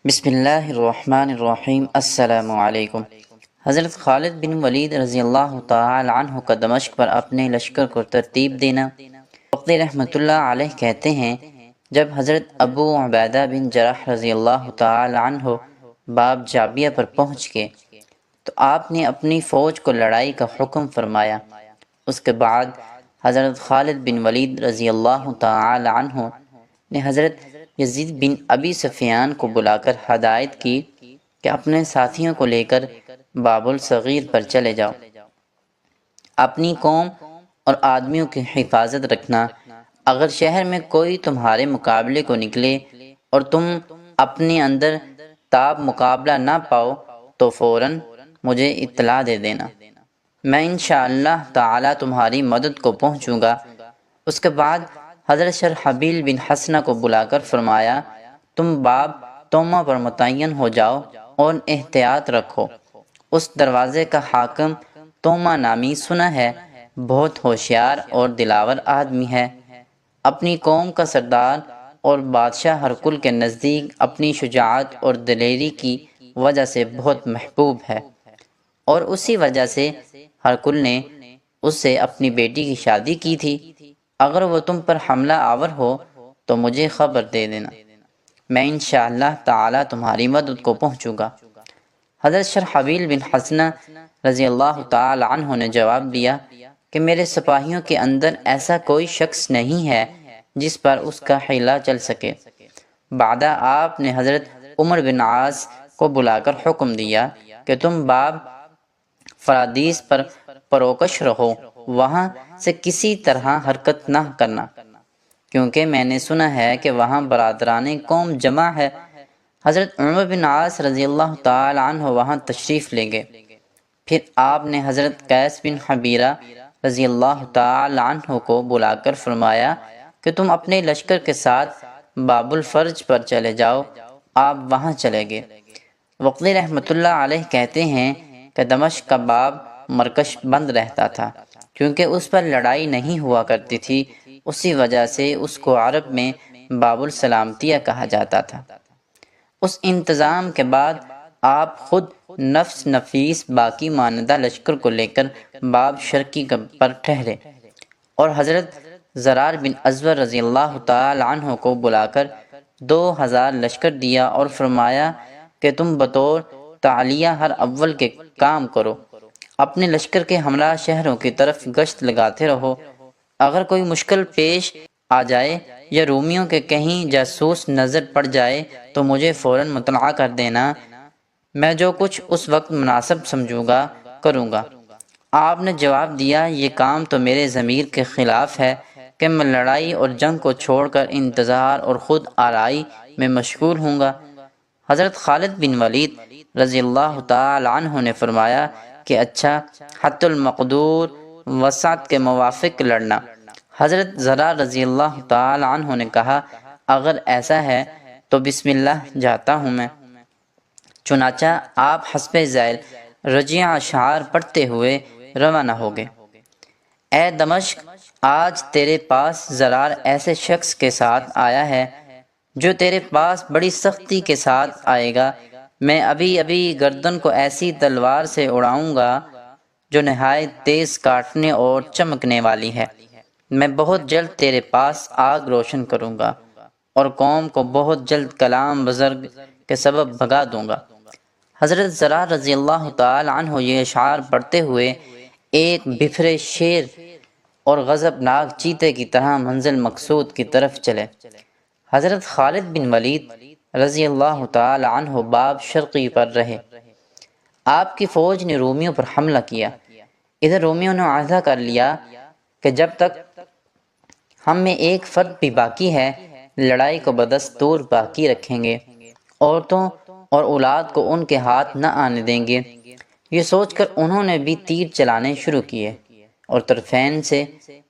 بسم اللہ الرحمن الرحیم۔ السلام علیکم۔ حضرت خالد بن ولید رضی اللہ تعالی عنہ کا دمشق پر اپنے لشکر کو ترتیب دینا۔ فقی رحمۃ اللہ علیہ کہتے ہیں، جب حضرت ابو عبیدہ بن جرح رضی اللہ تعالی عنہ باب جابیہ پر پہنچ گئے تو آپ نے اپنی فوج کو لڑائی کا حکم فرمایا۔ اس کے بعد حضرت خالد بن ولید رضی اللہ تعالی عنہ نے حضرت یزید بن ابی سفیان کو بلا کر ہدایت کی کہ اپنے ساتھیوں کو لے کر باب الصغیر پر چلے جاؤ۔ اپنی قوم اور آدمیوں کی حفاظت رکھنا۔ اگر شہر میں کوئی تمہارے مقابلے کو نکلے اور تم اپنے اندر تاب مقابلہ نہ پاؤ تو فوراً مجھے اطلاع دے دینا، میں انشاءاللہ تعالی تمہاری مدد کو پہنچوں گا۔ اس کے بعد حضرت شرحبیل بن حسنہ کو بلا کر فرمایا، تم باب توما پر متعین ہو جاؤ اور احتیاط رکھو۔ اس دروازے کا حاکم توما نامی سنا ہے، بہت ہوشیار اور دلاور آدمی ہے، اپنی قوم کا سردار اور بادشاہ ہرقل کے نزدیک اپنی شجاعت اور دلیری کی وجہ سے بہت محبوب ہے، اور اسی وجہ سے ہرقل نے اس سے اپنی بیٹی کی شادی کی تھی۔ اگر وہ تم پر حملہ آور ہو تو مجھے خبر دے دینا، میں انشاءاللہ تعالی تمہاری مدد کو پہنچوں گا۔ حضرت شرحبیل بن حسنہ رضی اللہ تعالی عنہ نے جواب دیا کہ میرے سپاہیوں کے اندر ایسا کوئی شخص نہیں ہے جس پر اس کا حیلہ چل سکے۔ بعدہ آپ نے حضرت عمر بن عاص کو بلا کر حکم دیا کہ تم باب فرادیس پر پروکش رہو، وہاں سے کسی طرح حرکت نہ کرنا، کیونکہ میں نے سنا ہے کہ وہاں برادران قوم جمع ہے۔ حضرت عمر بن عاص رضی اللہ تعالی عنہ وہاں تشریف لے گئے۔ پھر آپ نے حضرت قیس بن حبیرہ رضی اللہ تعالی عنہ کو بلا کر فرمایا کہ تم اپنے لشکر کے ساتھ باب الفرج پر چلے جاؤ۔ آپ وہاں چلے گئے۔ وقتی رحمۃ اللہ علیہ کہتے ہیں کہ دمشق کا باب مرکش بند رہتا تھا، کیونکہ اس پر لڑائی نہیں ہوا کرتی تھی، اسی وجہ سے اس کو عرب میں باب السلامتیہ کہا جاتا تھا۔ اس انتظام کے بعد آپ خود نفس نفیس باقی ماندہ لشکر کو لے کر باب شرقی پر ٹھہرے، اور حضرت زرار بن ازور رضی اللہ تعالی عنہ کو بلا کر 2000 لشکر دیا اور فرمایا کہ تم بطور تعلیہ ہر اول کے کام کرو، اپنے لشکر کے ہمراہ شہروں کی طرف گشت لگاتے رہو۔ اگر کوئی مشکل پیش آ جائے یا رومیوں کے کہیں جاسوس نظر پڑ جائے تو مجھے فوراً مطلع کر دینا، میں جو کچھ اس وقت مناسب سمجھوں گا کروں گا۔ آپ نے جواب دیا، یہ کام تو میرے ضمیر کے خلاف ہے کہ میں لڑائی اور جنگ کو چھوڑ کر انتظار اور خود آرائی میں مشغول ہوں گا۔ حضرت خالد بن ولید رضی اللہ تعالی عنہ نے فرمایا کہ اچھا، حت المقدور وسعت کے موافق لڑنا۔ حضرت زرار رضی اللہ تعالی عنہ نے کہا، اگر ایسا ہے تو بسم اللہ جاتا ہوں میں۔ چنانچہ آپ حسب ذیل رجیع اشعار پڑھتے ہوئے روانہ ہو گئے۔ اے دمشق، آج تیرے پاس زرار ایسے شخص کے ساتھ آیا ہے جو تیرے پاس بڑی سختی کے ساتھ آئے گا۔ میں ابھی ابھی گردن کو ایسی تلوار سے اڑاؤں گا جو نہایت تیز کاٹنے اور چمکنے والی ہے۔ میں بہت جلد تیرے پاس آگ روشن کروں گا اور قوم کو بہت جلد کلام بزرگ کے سبب بھگا دوں گا۔ حضرت زرار رضی اللہ تعالی عنہ یہ اشعار پڑھتے ہوئے ایک بپھرے شیر اور غضبناک چیتے کی طرح منزل مقصود کی طرف چلے۔ حضرت خالد بن ولید رضی اللہ تعالی عنہ باب شرقی پر رہے۔ آپ کی فوج نے رومیوں پر حملہ کیا۔ ادھر رومیوں نے عہدہ کر لیا کہ جب تک ہم میں ایک فرد بھی باقی ہے، لڑائی کو بدستور باقی رکھیں گے، عورتوں اور اولاد کو ان کے ہاتھ نہ آنے دیں گے۔ یہ سوچ کر انہوں نے بھی تیر چلانے شروع کیے، اور طرفین سے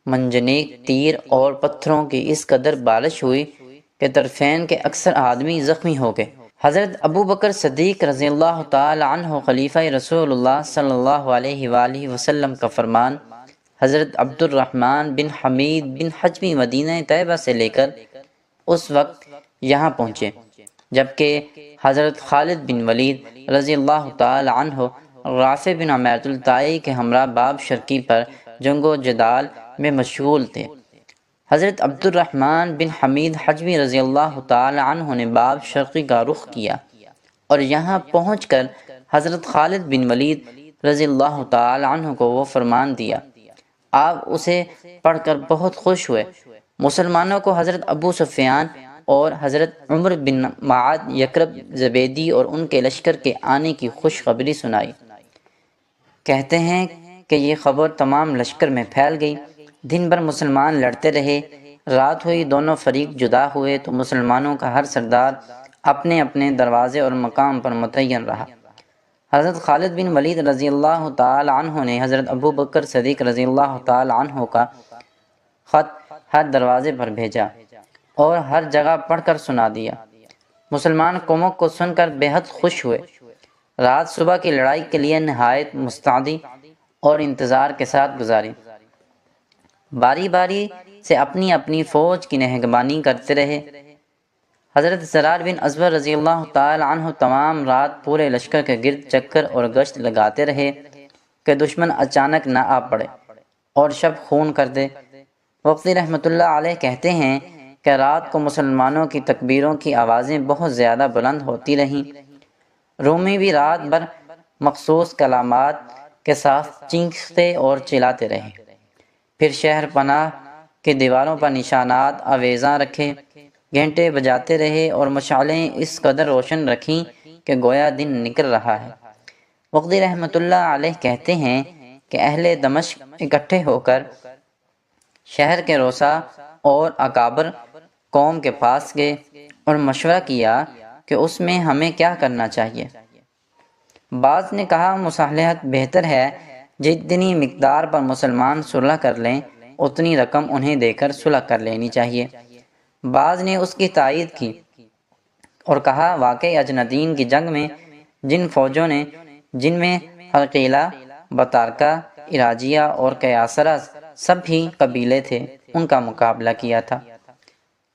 منجنیق تیر اور پتھروں کی اس قدر بارش ہوئی کہ طرفین کے اکثر آدمی زخمی ہو گئے۔ حضرت ابو بکر صدیق رضی اللہ تعالی عنہ خلیفہ رسول اللہ صلی اللہ علیہ وآلہ وسلم کا فرمان، حضرت عبد الرحمن بن حمید بن حجمی مدینہ طیبہ سے لے کر اس وقت یہاں پہنچے، جبکہ حضرت خالد بن ولید رضی اللہ تعالی عنہ رافع بن عمیرۃ الطائی کے ہمراہ باب شرقی پر جنگ و جدال میں مشغول تھے۔ حضرت عبد الرحمن بن حمید حجوی رضی اللہ تعالی عنہ نے باب شرقی کا رخ کیا اور یہاں پہنچ کر حضرت خالد بن ولید رضی اللہ تعالی عنہ کو وہ فرمان دیا۔ آپ اسے پڑھ کر بہت خوش ہوئے۔ مسلمانوں کو حضرت ابو سفیان اور حضرت عمر بن معاد یکرب زبیدی اور ان کے لشکر کے آنے کی خوشخبری سنائی۔ کہتے ہیں کہ یہ خبر تمام لشکر میں پھیل گئی۔ دن بھر مسلمان لڑتے رہے، رات ہوئی، دونوں فریق جدا ہوئے تو مسلمانوں کا ہر سردار اپنے اپنے دروازے اور مقام پر متعین رہا۔ حضرت خالد بن ولید رضی اللہ تعالی عنہ نے حضرت ابو بکر صدیق رضی اللہ تعالی عنہ کا خط ہر دروازے پر بھیجا اور ہر جگہ پڑھ کر سنا دیا۔ مسلمان قوموں کو سن کر بے حد خوش ہوئے۔ رات صبح کی لڑائی کے لیے نہایت مستعدی اور انتظار کے ساتھ گزاری۔ باری باری سے اپنی اپنی فوج کی نگہبانی کرتے رہے۔ حضرت زرار بن ازور رضی اللہ تعالی عنہ تمام رات پورے لشکر کے گرد چکر اور گشت لگاتے رہے کہ دشمن اچانک نہ آ پڑے اور شب خون کر دے۔ وقتی رحمۃ اللہ علیہ کہتے ہیں کہ رات کو مسلمانوں کی تکبیروں کی آوازیں بہت زیادہ بلند ہوتی رہیں۔ رومی بھی رات بھر مخصوص کلمات کے ساتھ چیختے اور چلاتے رہے۔ پھر شہر پناہ کے دیواروں پر نشانات آویزاں رکھے، گھنٹے بجاتے رہے اور مشعلیں اس قدر روشن رکھیں کہ گویا دن نکل رہا ہے۔ وقتی رحمۃ اللہ علیہ کہتے ہیں کہ اہل دمشق اکٹھے ہو کر شہر کے رؤساء اور اکابر قوم کے پاس گئے اور مشورہ کیا کہ اس میں ہمیں کیا کرنا چاہیے۔ بعض نے کہا مصالحت بہتر ہے، جتنی مقدار پر مسلمان صلح کر لیں اتنی رقم انہیں دے کر صلح کر لینی چاہیے۔ بعض نے اس کی تائید کی اور کہا واقعی اجنادین کی جنگ میں جن فوجوں نے، جن میں حقیلہ، بطارکہ، اراجیہ اور قیاصرہ سب ہی قبیلے تھے، ان کا مقابلہ کیا تھا،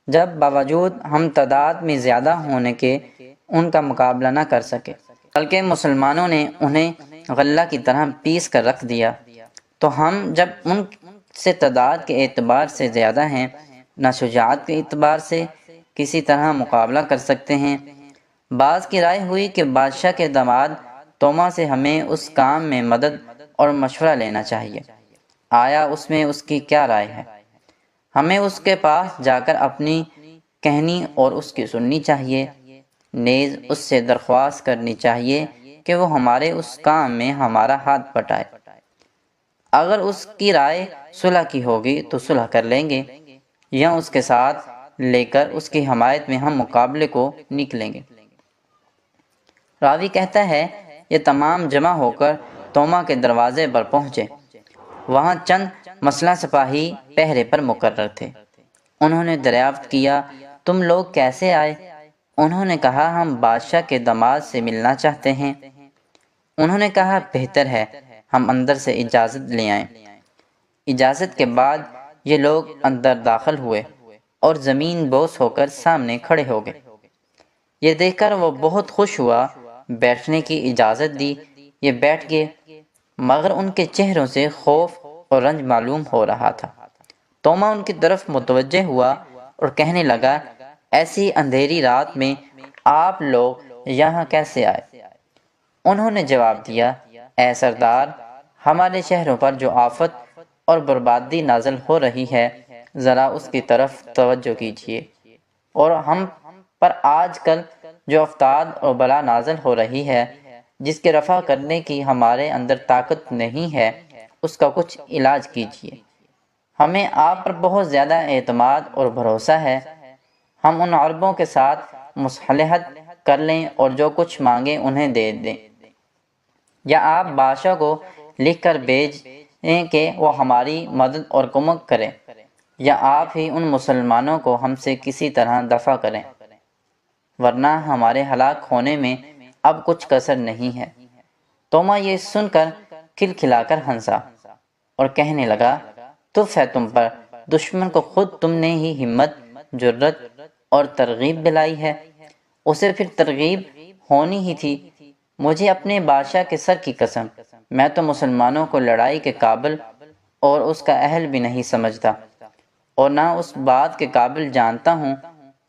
جب باوجود ہم تعداد میں زیادہ ہونے کے ان کا مقابلہ نہ کر سکے، بلکہ مسلمانوں نے انہیں غلہ کی طرح پیس کر رکھ دیا، تو ہم جب ان سے تعداد کے اعتبار سے زیادہ ہیں، نہ شجاعت کے اعتبار سے کسی طرح مقابلہ کر سکتے ہیں۔ بعض کی رائے ہوئی کہ بادشاہ کے داماد توما سے ہمیں اس کام میں مدد اور مشورہ لینا چاہیے، آیا اس میں اس کی کیا رائے ہے؟ ہمیں اس کے پاس جا کر اپنی کہنی اور اس کی سننی چاہیے، نیز اس سے درخواست کرنی چاہیے کہ وہ ہمارے اس کام میں ہمارا ہاتھ بٹائے۔ اگر اس کی رائے صلح کی ہوگی تو صلح کر لیں گے، یا اس کے ساتھ لے کر اس کی حمایت میں ہم مقابلے کو نکلیں گے۔ راوی کہتا ہے یہ تمام جمع ہو کر توما کے دروازے پر پہنچے۔ وہاں چند مسلح سپاہی پہرے پر مقرر تھے۔ انہوں نے دریافت کیا تم لوگ کیسے آئے؟ انہوں نے کہا ہم بادشاہ کے داماد سے ملنا چاہتے ہیں۔ انہوں نے کہا بہتر ہے ہم اندر سے اجازت لے آئیں۔ اجازت کے بعد یہ لوگ اندر داخل ہوئے اور زمین بوس ہو کر سامنے کھڑے ہو گئے۔ یہ دیکھ کر وہ بہت خوش ہوا، بیٹھنے کی اجازت دی، یہ بیٹھ گئے، مگر ان کے چہروں سے خوف اور رنج معلوم ہو رہا تھا۔ توما ان کی طرف متوجہ ہوا اور کہنے لگا ایسی اندھیری رات میں آپ لوگ یہاں کیسے آئے؟ انہوں نے جواب دیا اے سردار، ہمارے شہروں پر جو آفت اور بربادی نازل ہو رہی ہے ذرا اس کی طرف توجہ کیجیے، اور ہم پر آج کل جو آفتاب اور بلا نازل ہو رہی ہے جس کے رفع کرنے کی ہمارے اندر طاقت نہیں ہے، اس کا کچھ علاج کیجیے۔ ہمیں آپ پر بہت زیادہ اعتماد اور بھروسہ ہے، ہم ان عربوں کے ساتھ مصالحت کر لیں اور جو کچھ مانگیں انہیں دے دیں، یا آپ بادشاہ کو لکھ کر بھیجیں کہ وہ ہماری مدد اور کمک کریں، یا آپ ہی ان مسلمانوں کو ہم سے کسی طرح دفع کریں، ورنہ ہمارے ہلاک ہونے میں اب کچھ کسر نہیں ہے۔ توما یہ سن کر کھلکھلا کر ہنسا اور کہنے لگا تف ہے تم پر، دشمن کو خود تم نے ہی ہمت، جرت اور ترغیب دلائی ہے، اسے پھر ترغیب ہونی ہی تھی۔ مجھے اپنے بادشاہ کے سر کی قسم، میں تو مسلمانوں کو لڑائی کے قابل اور اس کا اہل بھی نہیں سمجھتا، اور نہ اس بات کے قابل جانتا ہوں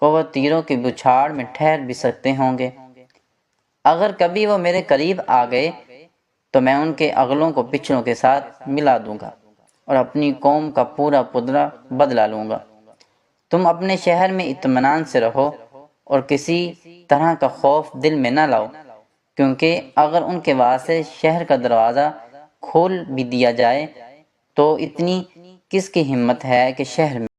کہ وہ تیروں کی بچھاڑ میں ٹھہر بھی سکتے ہوں گے۔ اگر کبھی وہ میرے قریب آ گئے تو میں ان کے اغلوں کو پچھڑوں کے ساتھ ملا دوں گا اور اپنی قوم کا پورا پدرہ بدلا لوں گا۔ تم اپنے شہر میں اطمینان سے رہو اور کسی طرح کا خوف دل میں نہ لاؤ، کیونکہ اگر ان کے واسطے شہر کا دروازہ کھول بھی دیا جائے تو اتنی کس کی ہمت ہے کہ شہر میں